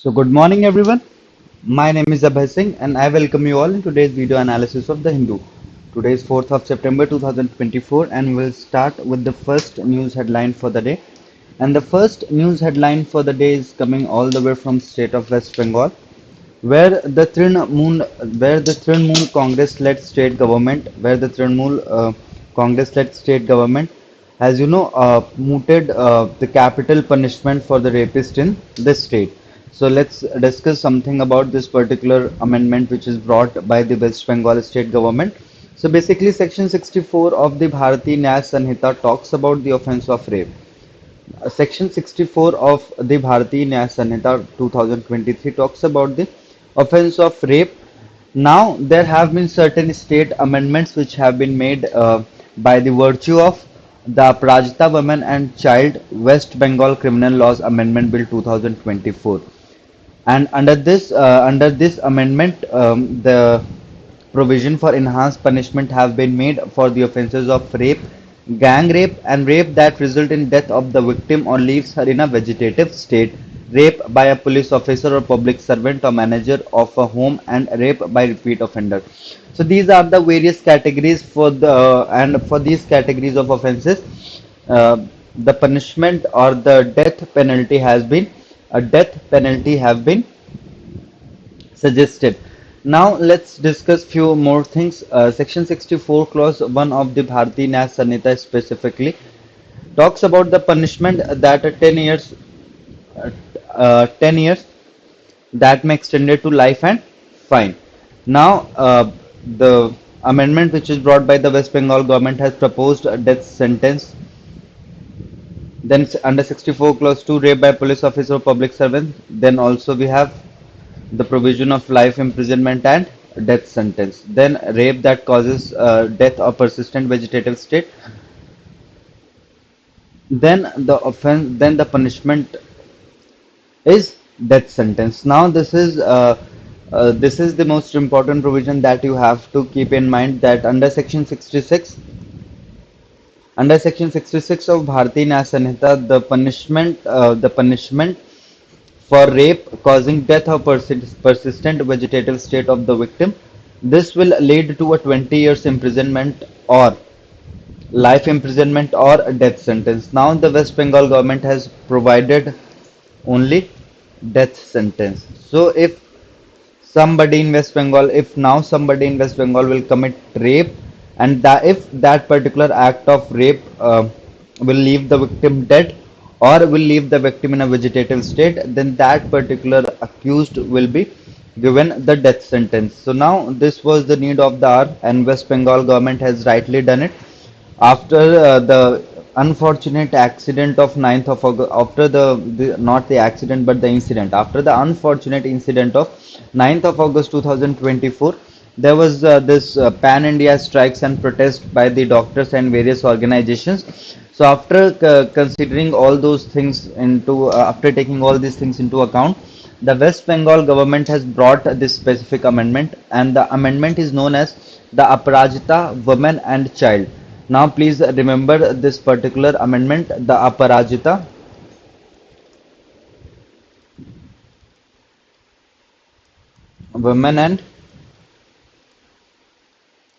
So good morning everyone. My name is Abhay Singh and I welcome you all in today's video analysis of The Hindu. Today is 4th of September 2024 and we'll start with the first news headline for the day. And the first news headline for the day is coming all the way from state of West Bengal where the Trinamool Congress-led state government, where the Trinamool Congress-led state government has, mooted the capital punishment for the rapist in this state. So let's discuss something about this particular amendment which is brought by the West Bengal state government. So basically, Section 64 of the Bharatiya Nyaya Sanhita talks about the offense of rape. Section 64 of the Bharatiya Nyaya Sanhita 2023 talks about the offense of rape. Now, there have been certain state amendments which have been made by the virtue of the Prajita Women and Child West Bengal Criminal Laws Amendment Bill 2024. And under this amendment, the provision for enhanced punishment have been made for the offences of rape, gang rape, and rape that result in death of the victim or leaves her in a vegetative state, rape by a police officer or public servant or manager of a home, and rape by repeat offender. So these are the various categories for these categories of offences, the punishment or the death penalty has been a death penalty have been suggested. Now let's discuss few more things. Section 64 clause 1 of the Bharatiya Nyaya Sanhita specifically talks about the punishment that uh, 10 years that may extend it to life and fine. Now the amendment which is brought by the West Bengal government has proposed a death sentence. Then under 64 clause 2 rape by police officer or public servant. Then also we have the provision of life imprisonment and death sentence. Then rape that causes death or persistent vegetative state. Then the punishment is death sentence. Now this is the most important provision that you have to keep in mind, that under section 66 of Bharatiya Nyaya Sanhita, the punishment for rape causing death or persistent vegetative state of the victim. This will lead to a 20 years imprisonment or life imprisonment or a death sentence. Now the West Bengal government has provided only death sentence. So if now somebody in West Bengal will commit rape, and that if that particular act of rape will leave the victim dead or will leave the victim in a vegetative state, then that particular accused will be given the death sentence. So now this was the need of the hour, and West Bengal government has rightly done it after the unfortunate accident of 9th of August, after the not the accident but the incident, after the unfortunate incident of 9th of August 2024, there was this pan India strikes and protest by the doctors and various organizations. So after considering all those things into after taking all these things into account, the West Bengal government has brought this specific amendment, and the amendment is known as the Aparajita Women and Child. Now, please remember this particular amendment, the Aparajita Women and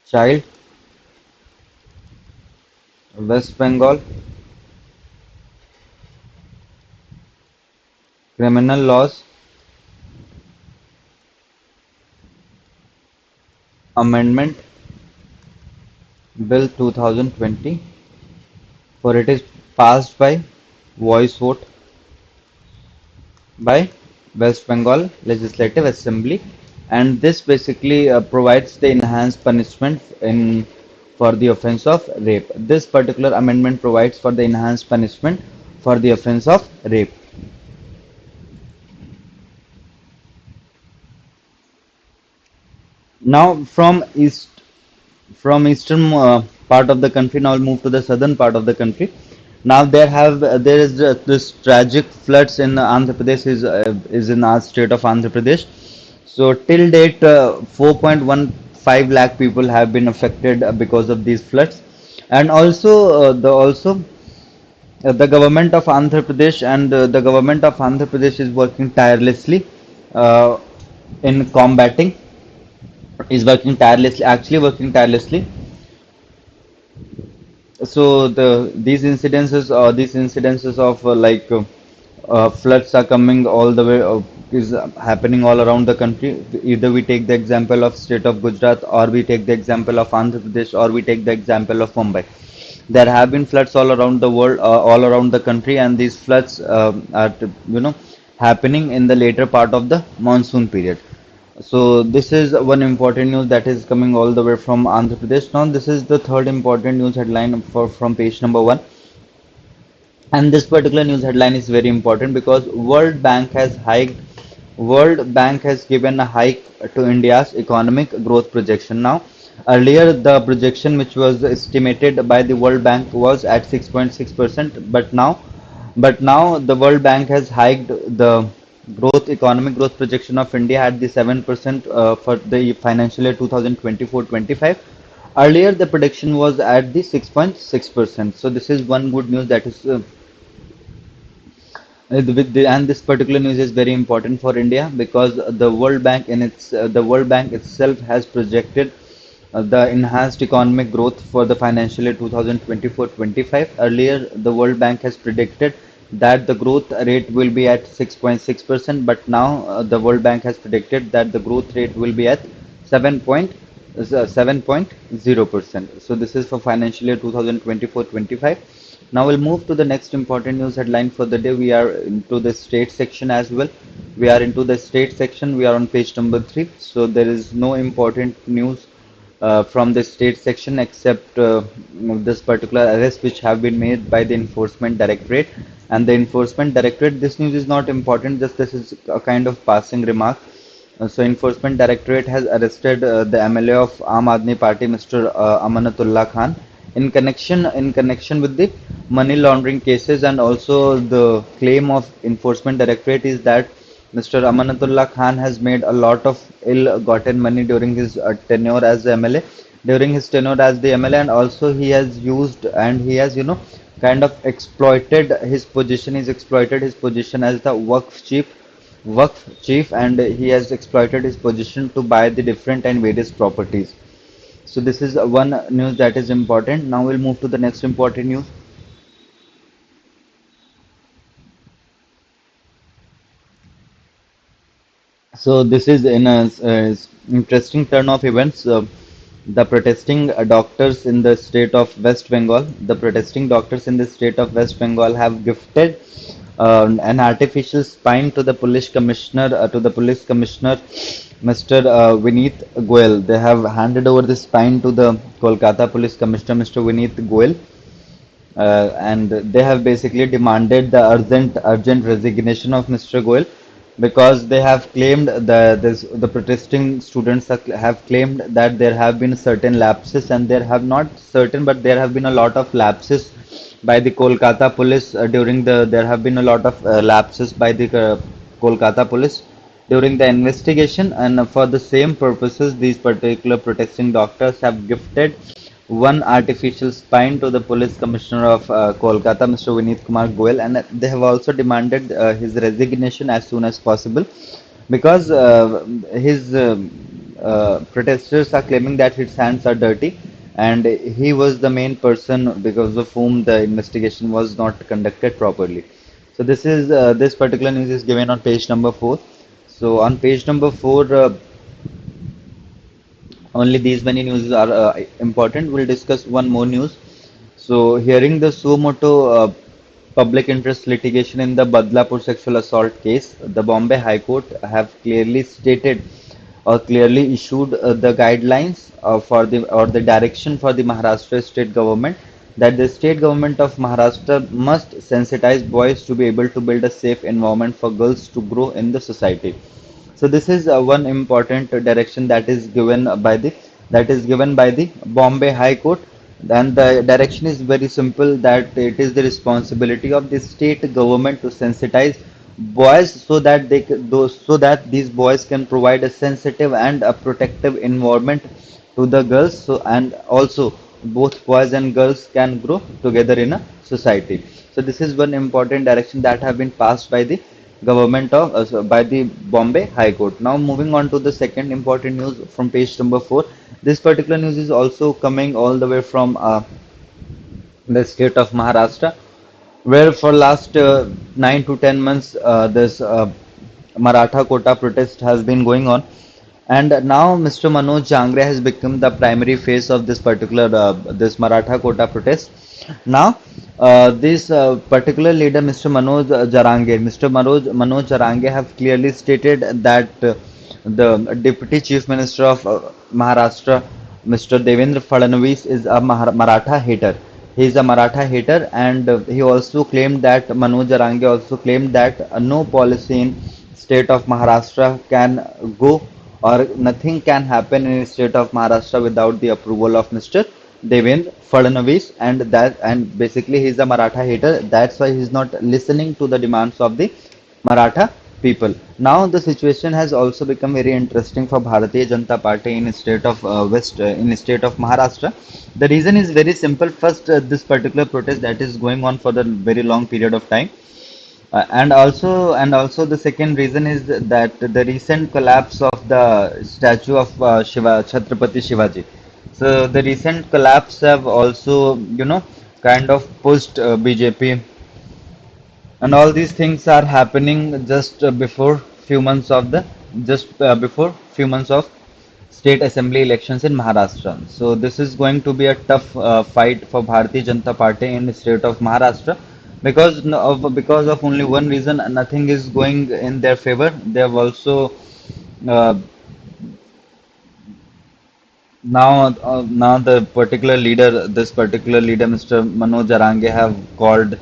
Child, West Bengal Criminal Laws Amendment Bill 2020, for it is passed by voice vote by West Bengal Legislative Assembly, and this basically provides the enhanced punishment in for the offense of rape. This particular amendment provides for the enhanced punishment for the offense of rape. Now from eastern part of the country, now I'll move to the southern part of the country. Now there is this tragic floods in Andhra Pradesh is in our state of Andhra Pradesh. So till date, 4.15 lakh people have been affected because of these floods, and also the government of Andhra Pradesh is working tirelessly uh, in combating, is working tirelessly, actually working tirelessly. So these incidences of floods are coming all the way, is happening all around the country. Either we take the example of state of Gujarat, or we take the example of Andhra Pradesh, or we take the example of Mumbai. There have been floods all around the world, all around the country, and these floods are, happening in the later part of the monsoon period. So this is one important news that is coming all the way from Andhra Pradesh. Now this is the third important news headline for from page number one. And this particular news headline is very important because World Bank has given a hike to India's economic growth projection. Now, earlier the projection which was estimated by the World Bank was at 6.6%, but now the World Bank has hiked the economic growth projection of India at the 7% for the financial year 2024-25. Earlier, the prediction was at the 6.6%. So this is one good news that is and this particular news is very important for India because the World Bank itself has projected the enhanced economic growth for the financial year 2024-25. Earlier, the World Bank has predicted that the growth rate will be at 6.6%, but now the World Bank has predicted that the growth rate will be at 7.0%. So this is for financial year 2024-25. Now we'll move to the next important news headline for the day. We are into the state section as well. We are into the state section. We are on page number three. So there is no important news from the state section except this particular arrest which have been made by the Enforcement Directorate. And the Enforcement Directorate, this news is not important, just this is a kind of passing remark. So Enforcement Directorate has arrested the MLA of Aam Aadmi Party, Mr. Amanatullah Khan, in connection with the money laundering cases, and also the claim of Enforcement Directorate is that Mr. Amanatullah Khan has made a lot of ill-gotten money during his tenure as the MLA, and also he has used and he has, kind of exploited his position. He's exploited his position as the Waqf chief, and he has exploited his position to buy the different and various properties. So this is one news that is important. Now we'll move to the next important news. So this is in a interesting turn of events. The protesting doctors in the state of West Bengal, have gifted an artificial spine to the police commissioner, Mr. Vineet Goyal. They have handed over the spine to the Kolkata police commissioner, Mr. Vineet Goyal, and they have basically demanded the urgent resignation of Mr. Goel because they have claimed the protesting students have claimed that there have been certain lapses, and there have not certain but there have been a lot of lapses by the Kolkata police during the there have been a lot of lapses by the Kolkata police during the investigation, and for the same purposes these particular protesting doctors have gifted one artificial spine to the police commissioner of Kolkata, Mr. Vineet Kumar Goel, and they have also demanded his resignation as soon as possible because his protesters are claiming that his hands are dirty, and he was the main person because of whom the investigation was not conducted properly. So this particular news is given on page number four. So on page number four, only these many news are important. We'll discuss one more news. So, hearing the suo motu public interest litigation in the Badlapur sexual assault case, the Bombay High Court have clearly stated or clearly issued the guidelines for the direction for the Maharashtra state government that the state government of Maharashtra must sensitize boys to be able to build a safe environment for girls to grow in the society. So this is one important direction that is given by the Bombay High Court, and the direction is very simple that it is the responsibility of the state government to sensitize boys so that so that these boys can provide a sensitive and a protective environment to the girls, so and also both boys and girls can grow together in a society. So this is one important direction that have been passed by the government of by the Bombay High Court. Now moving on to the second important news from page number 4. This particular news is also coming all the way from the state of Maharashtra, where for last 9 to 10 months this Maratha quota protest has been going on, and now Mr. Manoj Jangre has become the primary face of this particular this Maratha quota protest. Now, this particular leader, Mr. Manoj Jarange, have clearly stated that the Deputy Chief Minister of Maharashtra, Mr. Devendra Fadnavis, is a Maratha hater. He is a Maratha hater, and he also claimed that Manoj Jarange also claimed that no policy in state of Maharashtra can go, or nothing can happen in the state of Maharashtra without the approval of Mr. Devendra Fadnavis, and basically he's a Maratha hater. That's why he's not listening to the demands of the Maratha people. Now the situation has also become very interesting for Bharatiya Janata Party in the state of in the state of Maharashtra. The reason is very simple. First, this particular protest that is going on for the very long period of time, and also the second reason is that the recent collapse of the statue of Shiva Chhatrapati Shivaji. So the recent collapse have also kind of pushed BJP, and all these things are happening just before few months of state assembly elections in Maharashtra. So this is going to be a tough fight for Bharatiya Janata Party in the state of Maharashtra, because of only one reason, nothing is going in their favor. They have also uh, now this particular leader, Mr. Manoj Jarange, have called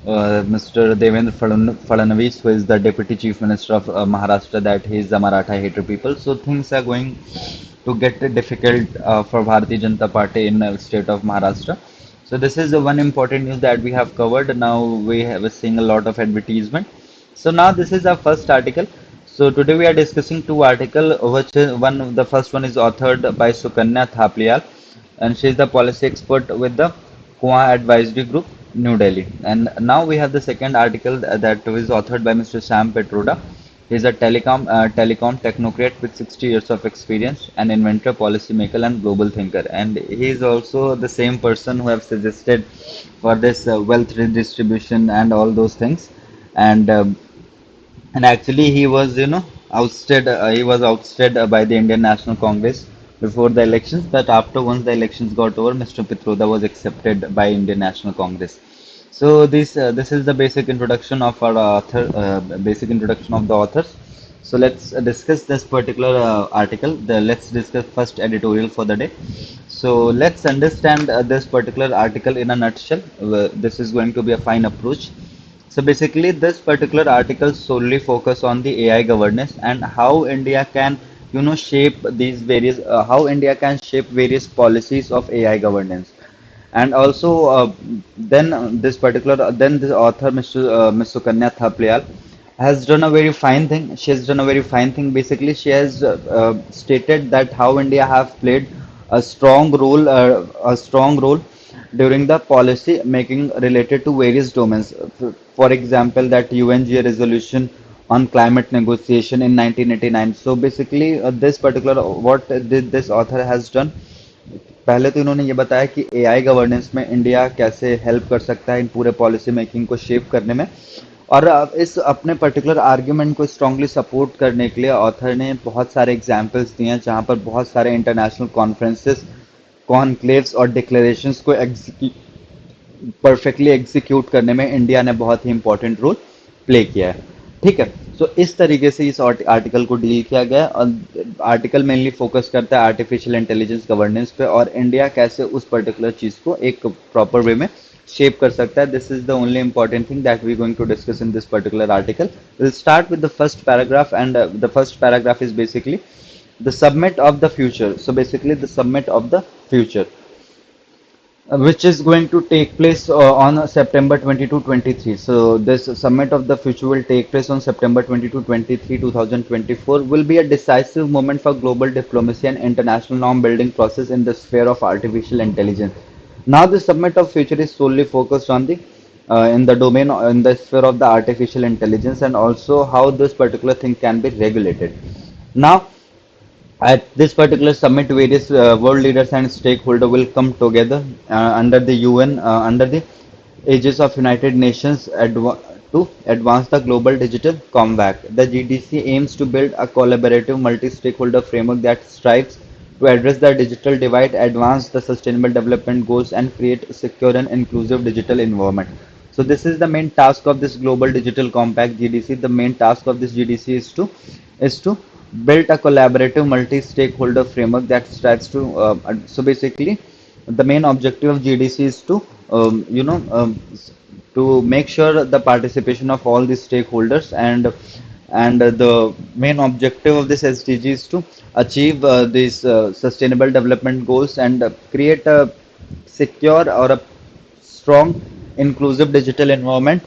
Mr. Devendra Fadnavis, who is the Deputy Chief Minister of Maharashtra, that he is the Maratha hater people. So things are going to get difficult for Bharatiya Janata Party in the state of Maharashtra. So this is the one important news that we have covered. Now we have seeing a lot of advertisement. So now this is our first article. So today we are discussing two articles, which is the first one is authored by Sukanya Thapliyal, and she is the policy expert with the Kua Advisory Group, New Delhi. And now we have the second article that is authored by Mr. Sam Petroda. He is a telecom technocrat with 60 years of experience, an inventor, policymaker, and global thinker. And he is also the same person who have suggested for this wealth redistribution and all those things. And actually he was ousted by the Indian National Congress before the elections, but after once the elections got over, Mr. Pitroda was accepted by Indian National Congress. So this is the basic introduction of our basic introduction of the authors. So let's discuss this particular article. Let's discuss first editorial for the day. So let's understand this particular article in a nutshell. This is going to be a fine approach. So basically, this particular article solely focus on the AI governance and how India can, how India can shape various policies of AI governance. And also, then this author, Ms. Sukanya Thapliyal, has done a very fine thing. She has done a very fine thing. Basically, she has stated that how India have played a strong role during the policy making related to various domains. For example, that UNGA resolution on climate negotiation in 1989. So basically, this particular what did this author has done, पहले तो इन्होंने ये बताया कि AI governance में India कैसे help कर सकता है इन पूरे पॉलिसी मेकिंग को शेप करने में, और इस अपने पर्टिकुलर आर्ग्यूमेंट को स्ट्रांगली सपोर्ट करने के लिए ऑथर ने बहुत सारे एग्जांपल्स दिए हैं जहां पर बहुत सारे इंटरनेशनल कॉन्फ्रेंसेस, कॉन्क्लेव्स और डिक्लेरेशंस को परफेक्टली एग्जीक्यूट करने में इंडिया ने बहुत ही इंपॉर्टेंट रोल प्ले किया है। ठीक है, सो इस तरीके से इस आर्टिकल को डील किया गया है, और आर्टिकल मेनली फोकस करता है आर्टिफिशियल इंटेलिजेंस गवर्नेंस पे और इंडिया कैसे उस पर्टिकुलर चीज को एक प्रॉपर वे में शेप कर सकता है. This is the only important thing that we going to discuss in this particular article. Will start with the first paragraph, and the first paragraph is basically the summit of the future. So basically the summit of the future, which is going to take place on September 22-23. So this summit of the future will take place on September 22-23, 2024, will be a decisive moment for global diplomacy and international norm building process in the sphere of artificial intelligence. Now the summit of future is solely focused on the in the domain, in the sphere of the artificial intelligence, and also how this particular thing can be regulated. Now, at this particular summit, various world leaders and stakeholders will come together under the UN, under the aegis of United Nations to advance the global digital compact. The GDC aims to build a collaborative multi-stakeholder framework that strives to address the digital divide, advance the sustainable development goals, and create a secure and inclusive digital environment. So this is the main task of this Global Digital Compact GDC. The main task of this GDC is to build a collaborative multi-stakeholder framework that strives to so basically the main objective of GDC is to to make sure the participation of all these stakeholders, and the main objective of this SDG is to achieve these sustainable development goals and create a secure or a strong inclusive digital environment.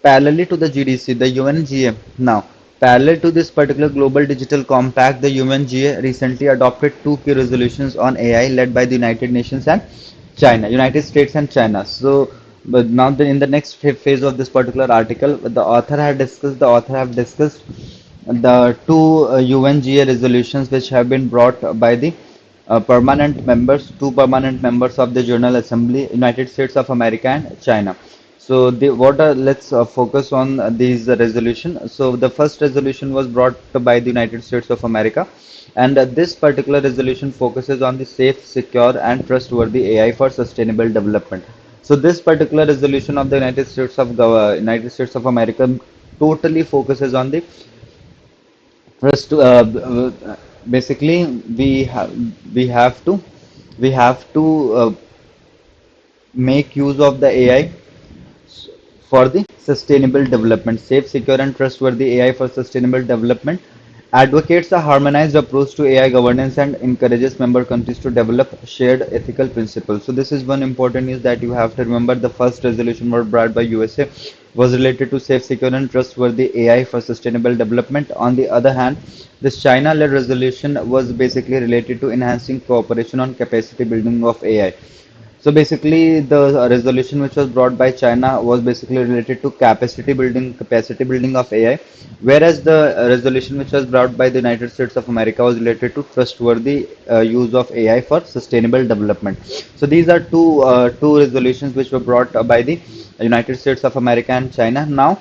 Parallelly to the GDC, the UNGA now, parallel to this particular global digital compact, the UNGA recently adopted two key resolutions on AI led by the United Nations and China, United States and China. So, but now in the next phase of this particular article, the author have discussed the two UNGA resolutions which have been brought by the two permanent members of the General Assembly, United States of America and China. So let's focus on these resolution. So the first resolution was brought by the United States of America, and this particular resolution focuses on the safe, secure, and trustworthy AI for sustainable development. So this particular resolution of the United States of America totally focuses on the first. Basically, we have to we have to make use of the AI for the sustainable development, safe, secure, and trustworthy AI for sustainable development, advocates a harmonized approach to AI governance and encourages member countries to develop shared ethical principles. So this is one important news that you have to remember. The first resolution was brought by USA was related to safe, secure, and trustworthy AI for sustainable development. On the other hand, this China-led resolution was basically related to enhancing cooperation on capacity building of AI. So basically, the resolution which was brought by China was basically related to capacity building of AI, whereas the resolution which was brought by the United States of America was related to trustworthy use of AI for sustainable development. So these are two resolutions which were brought by the United States of America and China.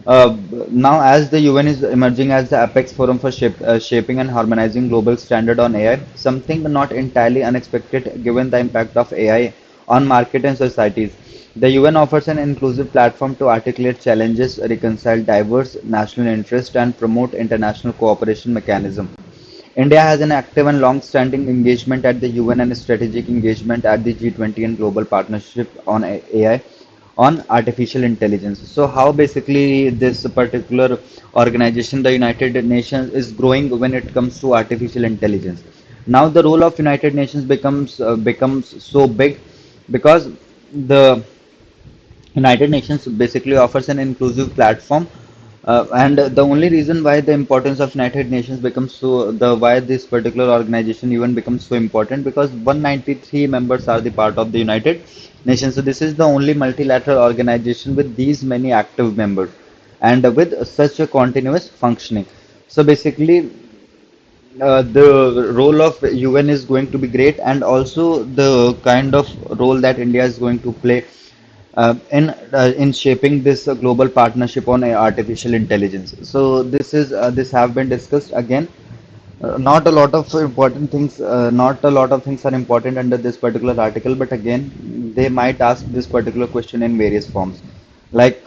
Uh, Now, as the UN is emerging as the apex forum for shaping and harmonizing global standard on AI, something not entirely unexpected given the impact of AI on market and societies. The UN offers an inclusive platform to articulate challenges, reconcile diverse national interests, and promote international cooperation mechanism. India has an active and long-standing engagement at the UN and strategic engagement at the G20 and Global Partnership on AI on artificial intelligence. So how basically this particular organization, the United Nations, is growing when it comes to artificial intelligence. Now the role of United Nations becomes so big because the United Nations basically offers an inclusive platform, and the only reason why the importance of United Nations becomes so the why this particular organization even becomes so important, because 193 members are the part of the United Nations. So this is the only multilateral organization with these many active members and with such a continuous functioning. So basically, the role of UN is going to be great, and also the kind of role that India is going to play in shaping this global partnership on artificial intelligence. So this have been discussed again. Not a lot of important things. Not a lot of things are important under this particular article, but again, they might ask this particular question in various forms. Like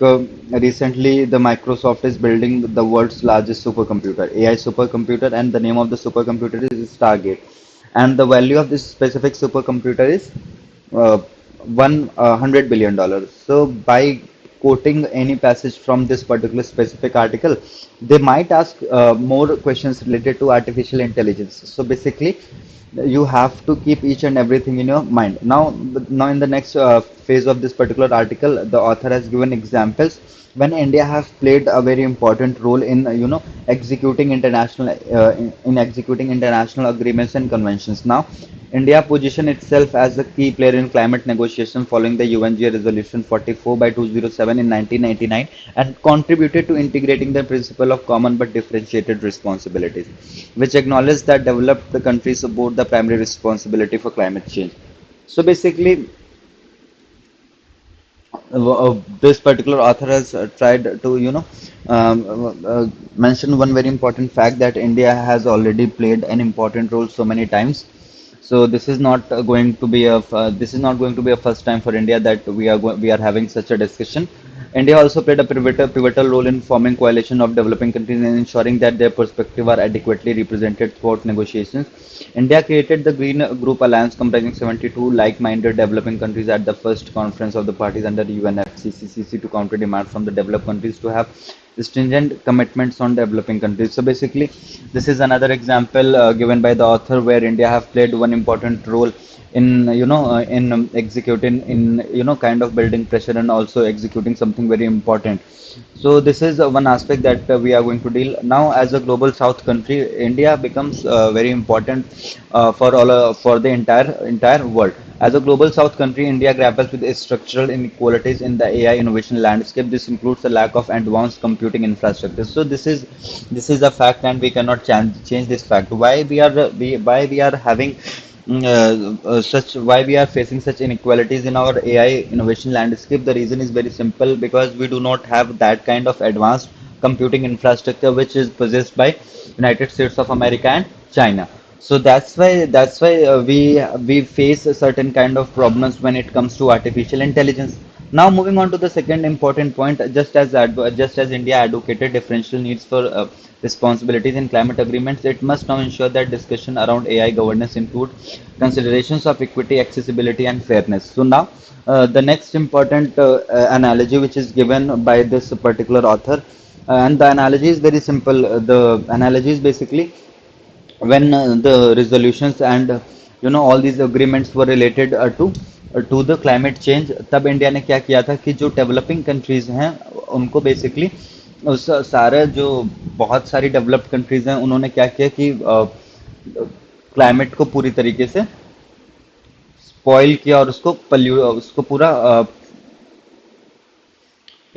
recently, the Microsoft is building the world's largest supercomputer, AI supercomputer, and the name of the supercomputer is Stargate. And the value of this specific supercomputer is uh, $100 billion. So by quoting any passage from this particular specific article, they might ask more questions related to artificial intelligence. So basically, you have to keep each and everything in your mind. Now in the next phase of this particular article, the author has given examples when India has played a very important role in executing international in executing international agreements and conventions. Now, India positioned itself as a key player in climate negotiation following the UNGA Resolution 44 by 207 in 1999 and contributed to integrating the principle of common but differentiated responsibilities, which acknowledged that developed countries support the primary responsibility for climate change. So basically, this particular author has tried to mention one very important fact that India has already played an important role so many times. So this is not going to be this is not going to be a first time for India that we are having such a discussion. India also played a pivotal role in forming coalition of developing countries and ensuring that their perspective are adequately represented throughout negotiations. India created the Green Group Alliance comprising 72 like-minded developing countries at the first conference of the parties under UNFCCC to counter demand from the developed countries to have stringent commitments on developing countries. So basically, this is another example given by the author where India have played one important role in executing in kind of building pressure and also executing something very important. So this is one aspect that we are going to deal now. As a global south country, India becomes very important for the entire world. As a global south country, India grapples with structural inequalities in the AI innovation landscape. This includes the lack of advanced computing infrastructure. So this is a fact, and we cannot change this fact. Why we are having such why we are facing such inequalities in our AI innovation landscape? The reason is very simple, because we do not have that kind of advanced computing infrastructure which is possessed by United States of America and China. So that's why we face a certain kind of problems when it comes to artificial intelligence. Now moving on to the second important point, just as India advocated differential needs for responsibilities in climate agreements, it must now ensure that discussion around AI governance include considerations of equity, accessibility, and fairness. So now the next important analogy which is given by this particular author, and the analogy is very simple. The analogy is basically when the resolutions and all these agreements were related to the climate change, तब India ने क्या किया था कि जो developing countries हैं उनको basically उस सारे जो बहुत सारी डेवलप्ड कंट्रीज हैं उन्होंने क्या किया कि क्लाइमेट को पूरी तरीके से स्पॉइल किया और उसको पूरा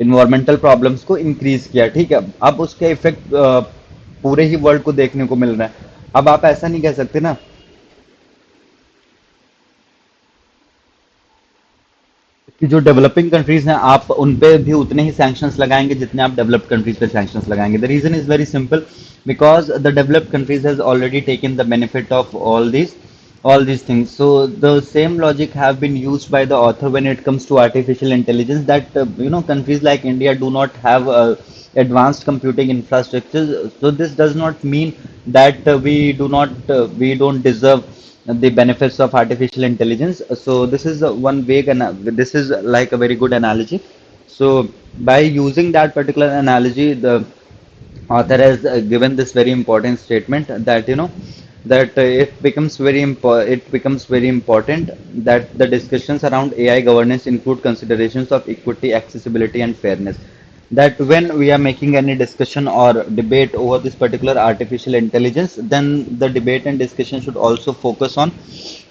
इन्वायरमेंटल प्रॉब्लम्स को इंक्रीज किया। ठीक है, अब उसके इफेक्ट पूरे ही वर्ल्ड को देखने को मिल रहा है। अब आप ऐसा नहीं कह सकते ना कि जो डेवलपिंग कंट्रीज हैं आप उन पे भी उतने ही सैंक्शंस लगाएंगे जितने आप डेवलप्ड कंट्रीज पे सैंक्शंस लगाएंगे। The reason is very simple, because the developed countries has already taken the benefit of all these things. So the same logic have been used by the author when it comes to artificial intelligence, that countries like India do not have advanced computing infrastructure. So this does not mean that we don't deserve the benefits of artificial intelligence. So this is this is like a very good analogy. So by using that particular analogy, the author has given this very important statement that it becomes very important that the discussions around AI governance include considerations of equity, accessibility, and fairness. That when we are making any discussion or debate over this particular artificial intelligence, then the debate and discussion should also focus on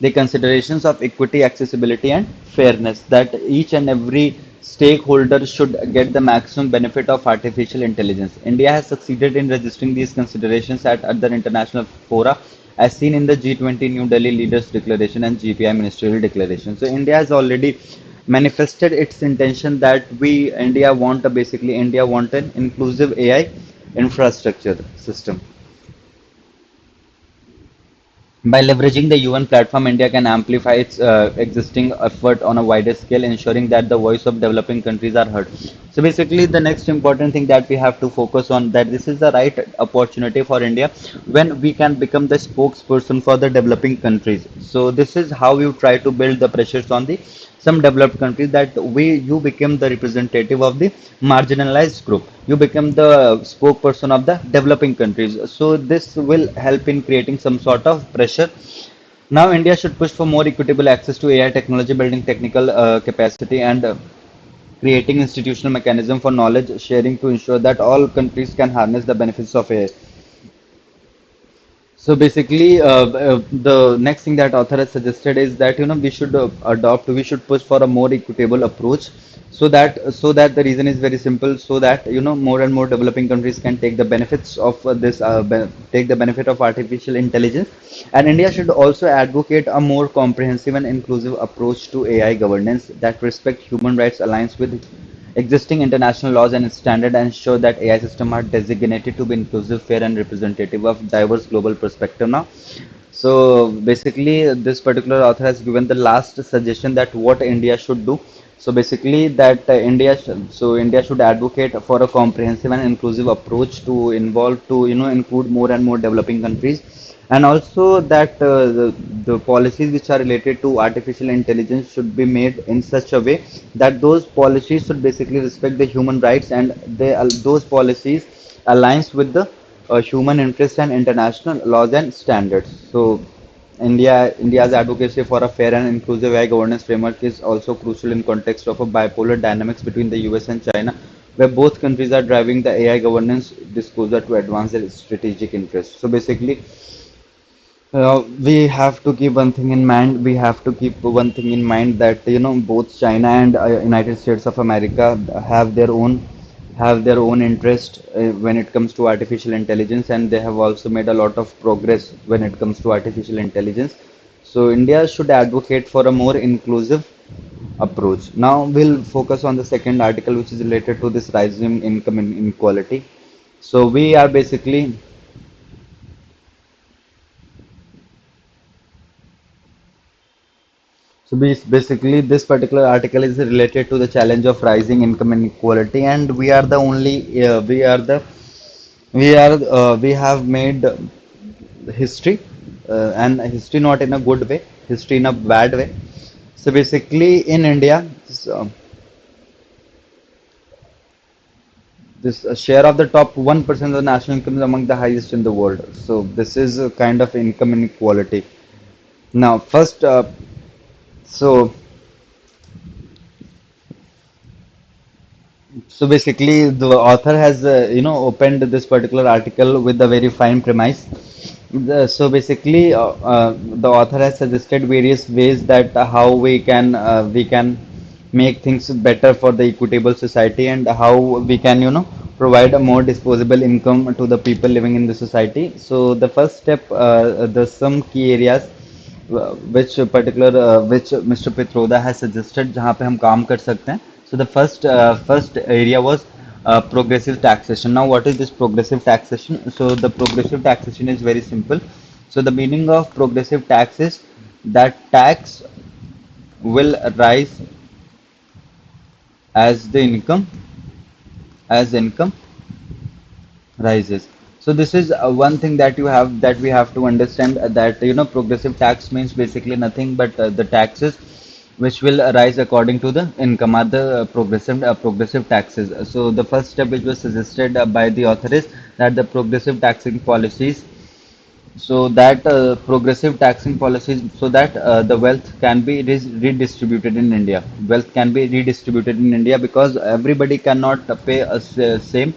the considerations of equity, accessibility, and fairness, that each and every stakeholder should get the maximum benefit of artificial intelligence. India has succeeded in registering these considerations at other international fora, as seen in the G20 New Delhi Leaders Declaration and GPI Ministerial Declaration. So India has already manifested its intention that India want an inclusive AI infrastructure system. By leveraging the UN platform, India can amplify its existing effort on a wider scale, ensuring that the voice of developing countries are heard. So basically, the next important thing that we have to focus on, that this is the right opportunity for India when we can become the spokesperson for the developing countries. So this is how you try to build the pressures on the some developed countries, that you become the representative of the marginalized group, you become the spokesperson of the developing countries. So this will help in creating some sort of pressure. Now India should push for more equitable access to AI technology, building technical capacity, and creating institutional mechanism for knowledge sharing to ensure that all countries can harness the benefits of AI. So basically, the next thing that author has suggested is that we should push for a more equitable approach, so that the reason is very simple, so that more and more developing countries can take the benefits of take the benefit of artificial intelligence, and India should also advocate a more comprehensive and inclusive approach to AI governance that respect human rights, aligns with existing international laws and standards, and ensure that AI systems are designated to be inclusive, fair, and representative of diverse global perspective now. So basically, this particular author has given the last suggestion that what India should do. So basically, that India should advocate for a comprehensive and inclusive approach to include more and more developing countries, and also that the policies which are related to artificial intelligence should be made in such a way that those policies should basically respect the human rights, and those policies aligns with the human interest and international laws and standards. So India's advocacy for a fair and inclusive AI governance framework is also crucial in context of a bipolar dynamics between the US and China, where both countries are driving the AI governance discourse to advance their strategic interests. So basically, we have to keep one thing in mind. We have to keep one thing in mind that both China and United States of America have their own interest when it comes to artificial intelligence, and they have also made a lot of progress when it comes to artificial intelligence. So India should advocate for a more inclusive approach. Now we'll focus on the second article, which is related to this rising income inequality. So we are basically So basically, this particular article is related to the challenge of rising income inequality, and we have made history, and history not in a good way, history in a bad way. So basically, in India, this share of the top 1% of the national income is among the highest in the world. So this is a kind of income inequality. Now, first, so So basically, the author has opened this particular article with a very fine premise. So basically, the author has suggested various ways that how we can make things better for the equitable society, and how we can provide a more disposable income to the people living in the society. So the first step, the some key areas which Mr. Pitroda has suggested जहाँ पे हम काम कर सकते हैं. So the first area was progressive taxation. Now what is this progressive taxation? So the progressive taxation is very simple. So the meaning of progressive tax is that tax will rise as the income rises. So this is one thing that we have to understand, that progressive tax means basically nothing but the taxes which will arise according to the income are the progressive taxes. So the first step which was suggested by the author is that the progressive taxing policies so that progressive taxing policies so that the wealth can be redistributed in India. Wealth can be redistributed in India because everybody cannot pay same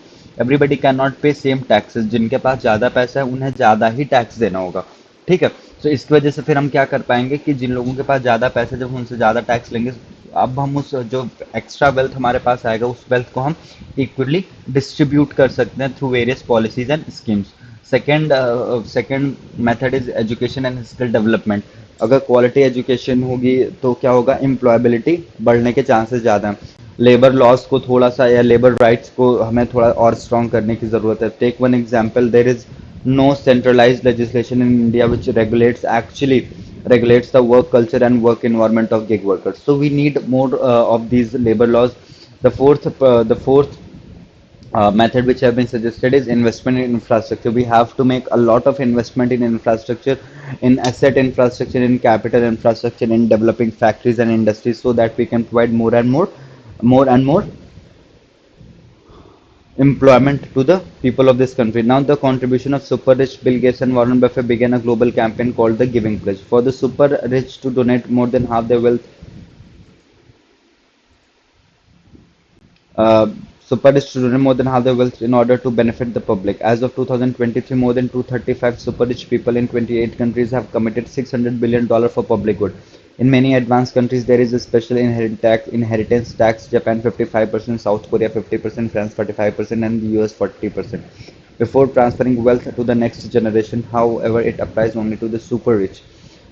taxes. जिनके पास ज़्यादा पैसा है उन्हें ज़्यादा ही tax देना होगा. ठीक है. तो इसकी वजह से फिर हम क्या कर पाएंगे कि जिन लोगों के पास ज़्यादा पैसा, जब हम उनसे ज़्यादा टैक्स लेंगे, अब हम उस जो एक्स्ट्रा वेल्थ हमारे पास आएगा उस वेल्थ को हम इक्वली डिस्ट्रीब्यूट कर सकते हैं through various policies and schemes. Second method is education and skill development. अगर क्वालिटी एजुकेशन होगी तो क्या होगा, एम्प्लॉयबिलिटी बढ़ने के चांसेस ज़्यादा हैं. लेबर लॉस को थोड़ा सा या लेबर राइट्स को हमें थोड़ा और स्ट्रॉन्ग करने की ज़रूरत है. Take one example, there is no centralized legislation in India which regulates the work culture and work environment of gig workers. So we need more of these labor laws. The fourth method which have been suggested is investment in infrastructure. We have to make a lot of investment in infrastructure, in asset infrastructure, in capital infrastructure, in developing factories and industries, so that we can provide more and more employment to the people of this country. Now, the contribution of super rich Bill Gates and Warren Buffett began a global campaign called the Giving Pledge for the super rich to donate more than half their wealth. Uh, super rich to donate more than half their wealth in order to benefit the public. As of 2023, more than 235 super rich people in 28 countries have committed $600 billion for public good. In many advanced countries, there is a special inheritance tax. Japan 55%, South Korea 50%, France 45%, and the US 40%. Before transferring wealth to the next generation, however, it applies only to the super rich.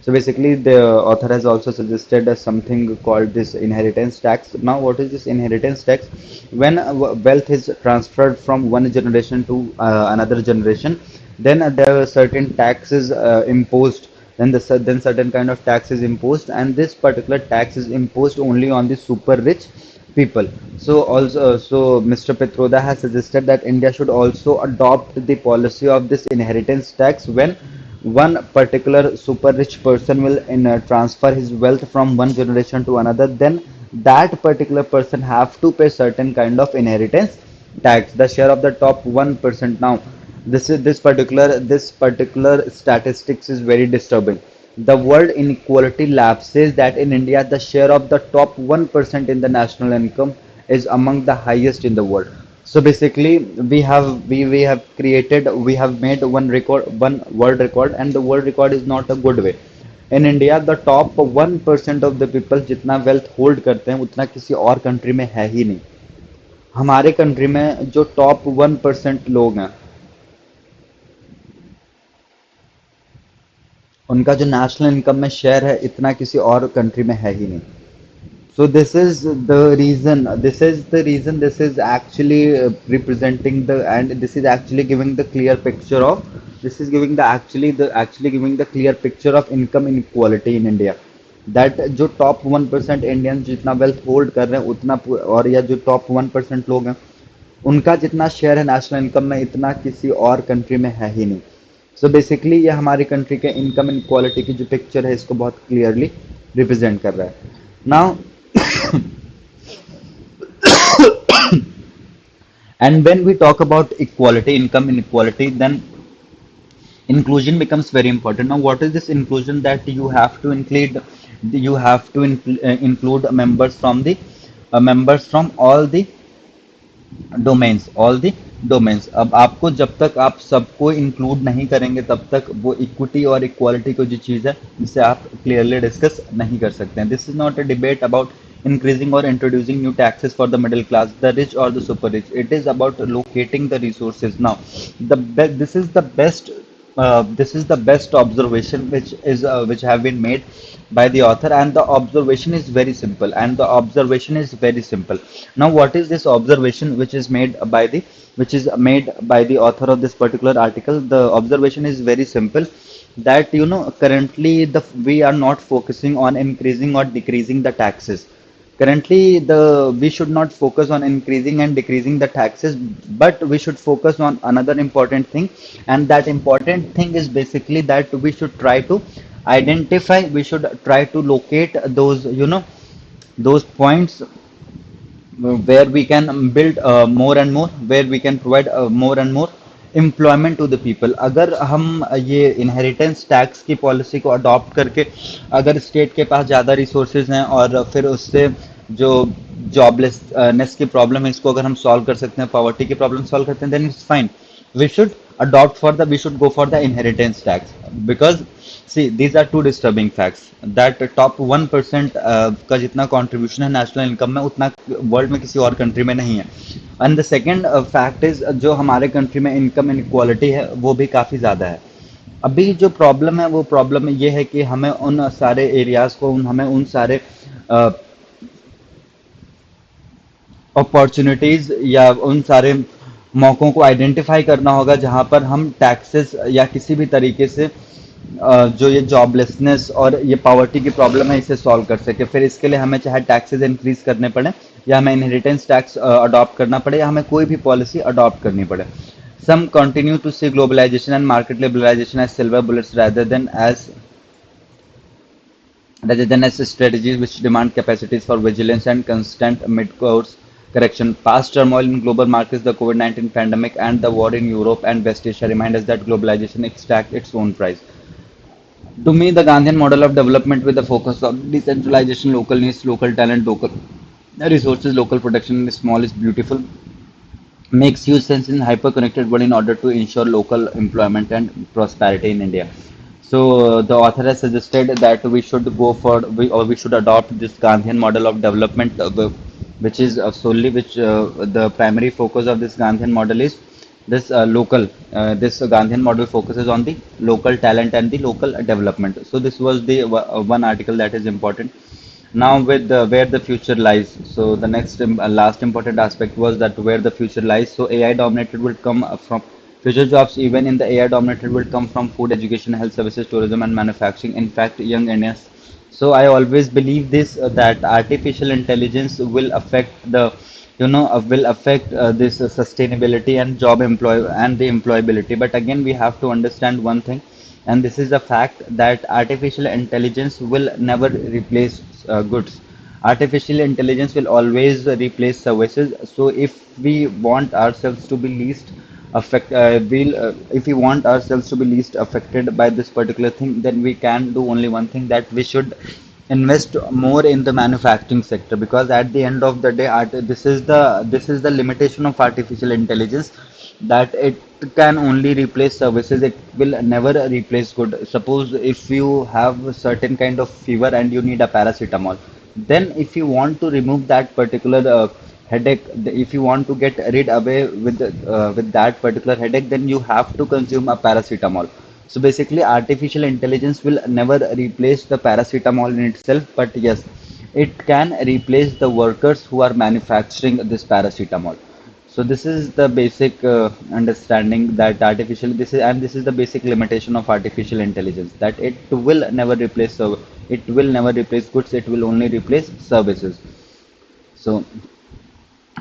So basically, the author has also suggested something called this inheritance tax. Now, what is this inheritance tax? When wealth is transferred from one generation to another generation, then there are certain taxes imposed. Then certain kind of tax is imposed, and this particular tax is imposed only on the super rich people. So Mr. Petroda has suggested that India should also adopt the policy of this inheritance tax when one particular super rich person will transfer his wealth from one generation to another, then that particular person have to pay certain kind of inheritance tax, the share of the top 1%. Now, this particular statistics is very disturbing. The World Inequality Lab says that in India, the share of the top 1% in the national income is among the highest in the world. So basically, we have made one world record, and the world record is not a good way. In India, the top 1% of the people जितना wealth hold करते हैं उतना किसी और country में है ही नहीं. हमारे कंट्री में जो टॉप 1% लोग हैं उनका जो नेशनल इनकम में शेयर है इतना किसी और कंट्री में है ही नहीं. So this is the reason. This is the reason. This is actually representing the, and this is actually giving the clear picture of. This is giving the actually giving the clear picture of income inequality in India. That जो top 1% Indians जितना wealth hold कर रहे हैं उतना और या जो top 1% लोग हैं उनका जितना शेयर है नेशनल इनकम में इतना किसी और कंट्री में है ही नहीं. सो बेसिकली ये हमारी कंट्री के इनकम इनक्वालिटी की जो पिक्चर है इसको बहुत क्लियरली रिप्रेजेंट कर रहा है. Now and when we talk about equality, income inequality, then inclusion becomes very important. Now, what is this inclusion? That you have to include, include members from all the domains. अब आपको जब तक आप सबको include नहीं करेंगे तब तक वो इक्विटी और इक्वालिटी को जो चीज़ है जिसे आप क्लियरली डिस्कस नहीं कर सकते हैं. This is not a debate about increasing or introducing new taxes for the middle class, the rich or the super rich. It is about locating the resources. Now, this is the best observation which have been made by the author, and the observation is very simple. Now, what is this observation which is made by the author of this particular article? The observation is very simple, that currently we are not focusing on increasing or decreasing the taxes. Currently, we should not focus on increasing and decreasing the taxes, but we should focus on another important thing, and that important thing is basically that we should try to locate those points where we can build more and more, where we can provide more and more employment to the people. अगर हम ये inheritance tax की policy को adopt करके अगर state के पास ज़्यादा resources हैं और फिर उससे जो जॉबलेसनेस की प्रॉब्लम है इसको अगर हम सॉल्व कर सकते हैं, पॉवर्टी की प्रॉब्लम सॉल्व करते हैं, then it's fine. We should we should go for the inheritance tax, because see, these are two disturbing facts, that top 1% का जितना contribution है national income में उतना वर्ल्ड में किसी और कंट्री में नहीं है. And the second fact is जो हमारे कंट्री में इनकम इनक्वालिटी है वो भी काफ़ी ज़्यादा है. अभी जो प्रॉब्लम है वो प्रॉब्लम ये है कि हमें उन सारे एरियाज को हमें उन सारे अपॉर्चुनिटीज या उन सारे मौक़ों को आइडेंटिफाई करना होगा जहां पर हम टैक्सेस या किसी भी तरीके से जो ये जॉबलेसनेस और ये पॉवर्टी की प्रॉब्लम है इसे सॉल्व कर सके. फिर इसके लिए हमें चाहे टैक्सेस इंक्रीज करने पड़े या हमें इनहेरिटेंस टैक्स अडॉप्ट करना पड़े या हमें कोई भी पॉलिसी अडॉप्ट करनी पड़े. Some continue to see globalisation and market liberalisation as silver bullets rather than as strategies which demand capacities for vigilance and constant mid-course correction. Past turmoil in global markets, the COVID-19 pandemic, and the war in Europe and West Asia remind us that globalization extracts its own price. To me, the Gandhian model of development with the focus of decentralization, local needs, local talent, local resources, local production is small is beautiful. makes huge sense in hyper-connected world in order to ensure local employment and prosperity in India. So the author has suggested that we should go for we should adopt this Gandhian model of development, which is solely which the primary focus of this Gandhian model is this this Gandhian model focuses on the local talent and the local development. So this was the one article that is important. Now with where the future lies. So the next last important aspect was that where the future lies. So AI dominated will come from future jobs even in the AI dominated will come from food, education, health services, tourism and manufacturing. In fact, young Indians. So I always believe this that artificial intelligence will affect the will affect this sustainability and job employ and the employability. But again, we have to understand one thing, and this is a fact that artificial intelligence will never replace goods. Artificial intelligence will always replace services. So if we want ourselves to be if we want ourselves to be least affected by this particular thing, then we can do only one thing, that we should invest more in the manufacturing sector, because at the end of the day this is the limitation of artificial intelligence, that it can only replace services, it will never replace good. Suppose if you have a certain kind of fever and you need a paracetamol, then if you want to remove that particular headache, if you want to get rid away with that particular headache, then you have to consume a paracetamol. So basically, artificial intelligence will never replace the paracetamol in itself, but yes, it can replace the workers who are manufacturing this paracetamol. So this is the basic understanding that this is the basic limitation of artificial intelligence, that it will never replace goods, it will only replace services. So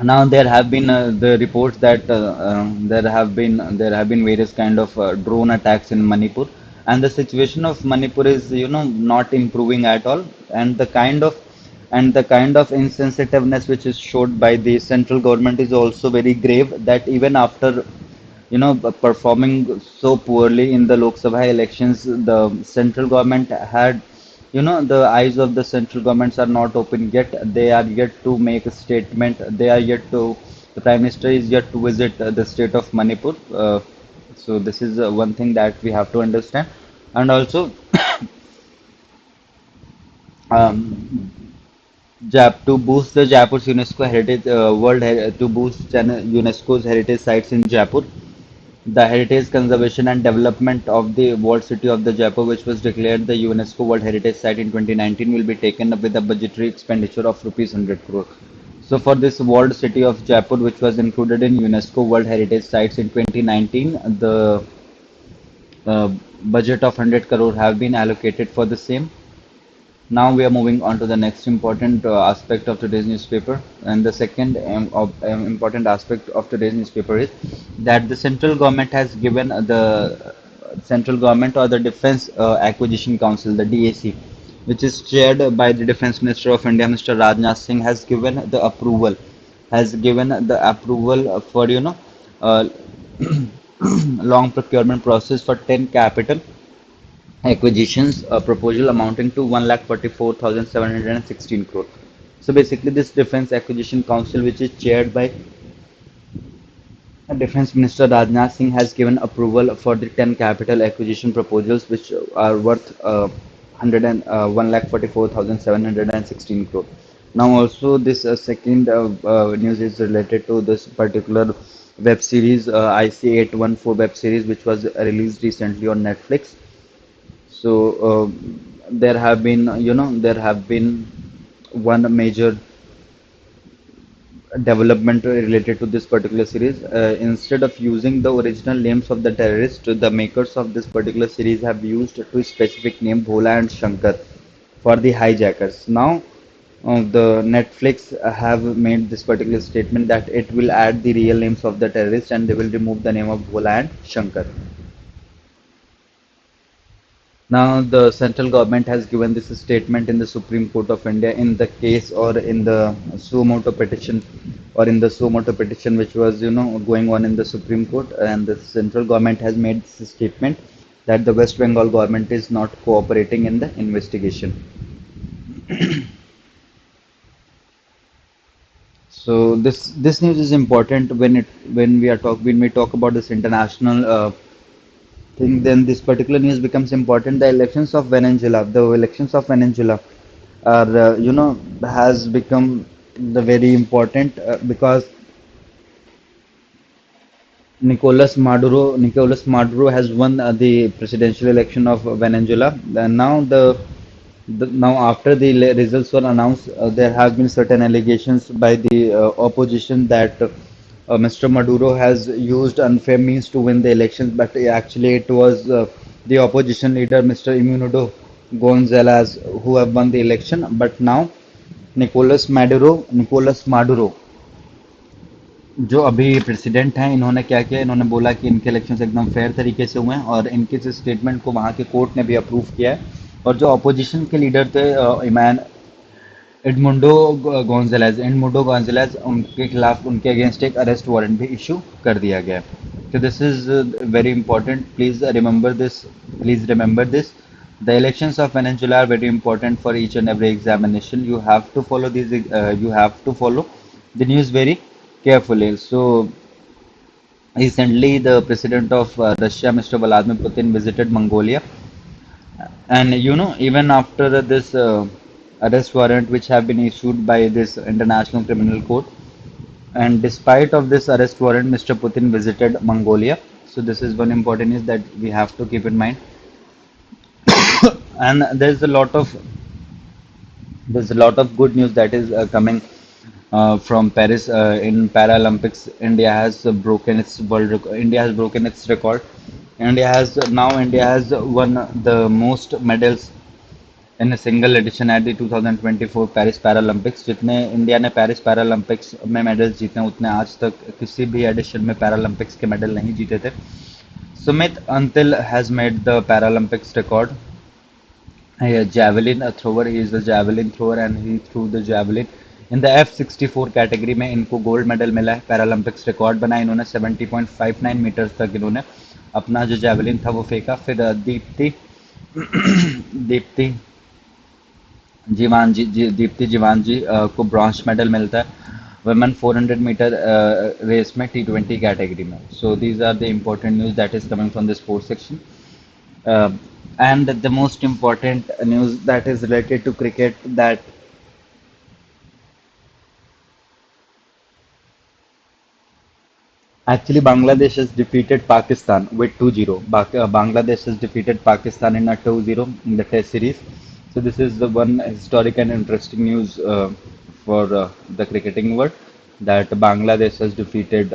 now there have been the reports that there have been various kind of drone attacks in Manipur, and the situation of Manipur is not improving at all, and the kind of insensitiveness which is showed by the central government is also very grave, that even after performing so poorly in the Lok Sabha elections, the central government had, the eyes of the central governments are not open yet. They are yet to make a statement. The Prime Minister is yet to visit the state of Manipur. So this is one thing that we have to understand. And also, um, to boost the Jaipur's UNESCO heritage to boost UNESCO's heritage sites in Jaipur. The heritage conservation and development of the walled city of the Jaipur, which was declared the UNESCO World Heritage Site in 2019, will be taken up with a budgetary expenditure of rupees 100 crore. So for this walled city of Jaipur, which was included in UNESCO World Heritage Sites in 2019, the budget of 100 crore have been allocated for the same. Now we are moving on to the next important aspect of today's newspaper, and the second important aspect of today's newspaper is that the central government has given the central government or the Defense Acquisition Council, the DAC, which is chaired by the Defense Minister of India, Mr. Rajnath Singh, has given the approval for uh, long procurement process for 10 capital acquisitions, a proposal amounting to 1,44,716 crore. So basically, this Defense Acquisition Council, which is chaired by Defense Minister Rajnath Singh, has given approval for the 10 capital acquisition proposals, which are worth 1,44,716 crore. Now, also, this second news is related to this particular web series, IC814 web series, which was released recently on Netflix. So there have been one major development related to this particular series. Instead of using the original names of the terrorists, the makers of this particular series have used two specific name, Bhola and Shankar, for the hijackers. Now, the Netflix have made this particular statement that it will add the real names of the terrorists and they will remove the name of Bhola and Shankar. Now, the central government has given this statement in the Supreme Court of India in the case or in the suo motu petition which was going on in the Supreme Court, and the central government has made this statement that the West Bengal government is not cooperating in the investigation. So this news is important when we talk about this international thing. Then this particular news becomes important. The elections of Venezuela, the elections of Venezuela are has become the very important because Nicolas Maduro has won the presidential election of Venezuela. And now now after the results were announced, there have been certain allegations by the opposition that Mr. Maduro has used unfair means to win the elections, but actually it was the opposition leader, Mr. Imunodo Gonzalez, who have won the election. But now Nicolas Maduro जो अभी president हैं, इन्होंने क्या किया, इन्होंने बोला कि इनके इलेक्शंस एकदम फेयर तरीके से हुए हैं और इनके इस स्टेटमेंट को वहाँ के कोर्ट ने भी अप्रूव किया है। और जो अपोजिशन के लीडर थे इमान एडमुंडो गोंजालेज, उनके खिलाफ उनके अगेंस्ट एक अरेस्ट वारंट भी इशू कर दिया गया है। तो this is very important, please remember this. The elections of Venezuela are very important for each and every examination. You have to follow the news very carefully. So recently, the president of Russia, Mr. Vladimir Putin, visited Mongolia, and even after this arrest warrant, which have been issued by this International Criminal Court, and despite of this arrest warrant, Mr. Putin visited Mongolia. So this is one important news that we have to keep in mind. And there's a lot of good news that is coming from Paris in Paralympics. India has broken its record. India has won the most medals in a single edition at the 2024 Paris Paralympics. जितने India ने Paris Paralympics में medals जीते हैं उतने आज तक किसी भी एडिशन में पैरालंपिक्स के मेडल नहीं जीते थे. Sumit Antil has made the Paralympics record. A javelin thrower, he is a javelin thrower and he threw the javelin in the F64 category में इनको गोल्ड मेडल मिला है. पैरालंपिक्स रिकॉर्ड बनाया इन्होंने. 70.59 मीटर्स तक इन्होंने अपना जो javelin था वो फेंका. फिर दीप्ति दीप्ति जीवांजी को ब्रॉन्ज मेडल मिलता है वुमेन 400 मीटर रेस में T20 कैटेगरी में. So these are the important news that is coming from the sports section. And the most important news that is related to cricket, that actually Bangladesh has defeated Pakistan with 2-0. Bangladesh has defeated Pakistan in a 2-0 in the test series. So this is the one historic and interesting news for the cricketing world, that Bangladesh has defeated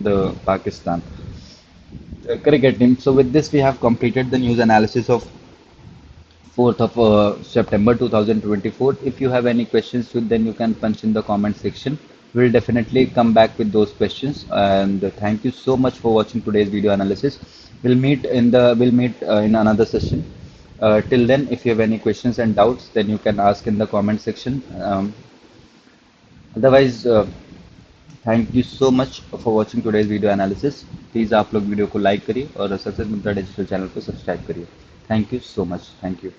the Pakistan cricket team. So with this we have completed the news analysis of 4th of September 2024. If you have any questions, then you can punch in the comment section. We'll definitely come back with those questions. And thank you so much for watching today's video analysis. We'll meet in another session. Till then, if you have any questions and doubts, then you can ask in the comment section. Otherwise, thank you so much for watching today's video analysis. Please आप लोग video को like करिए और success मित्रा digital channel को subscribe करिए. Thank you so much. Thank you.